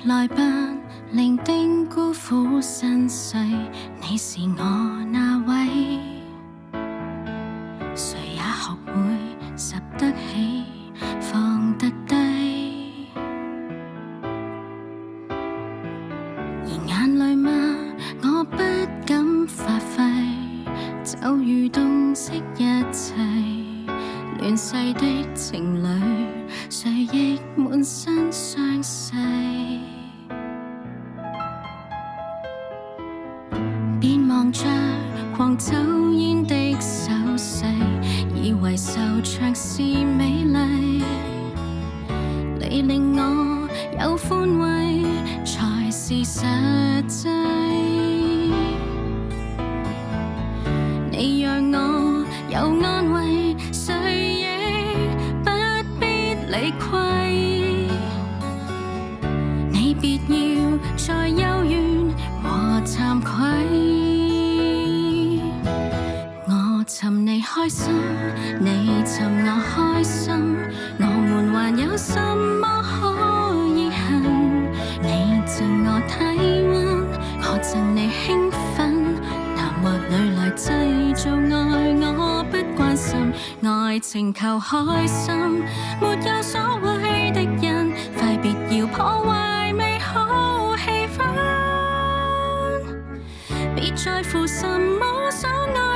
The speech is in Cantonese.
來吧，伶仃孤苦身世，你是我那位，誰也學會拾得起，放得低。而眼淚嗎？我不敢發揮，就如洞悉一切，亂世的情侶，誰亦滿身傷勢。別望着狂走煙的手勢，以為受長是美麗，你令我有寬慰，才是實際。你讓我有安慰，誰亦不必理虧。你別要再幽怨和慚愧。我尋你開心，你尋我開心，我們還有什麼可以恨？你贈我體溫，我贈你興奮，男或女來製造愛，我不關心。愛情求開心，沒有所謂的人，快別要破壞美好氣氛。別在乎什麼所愛。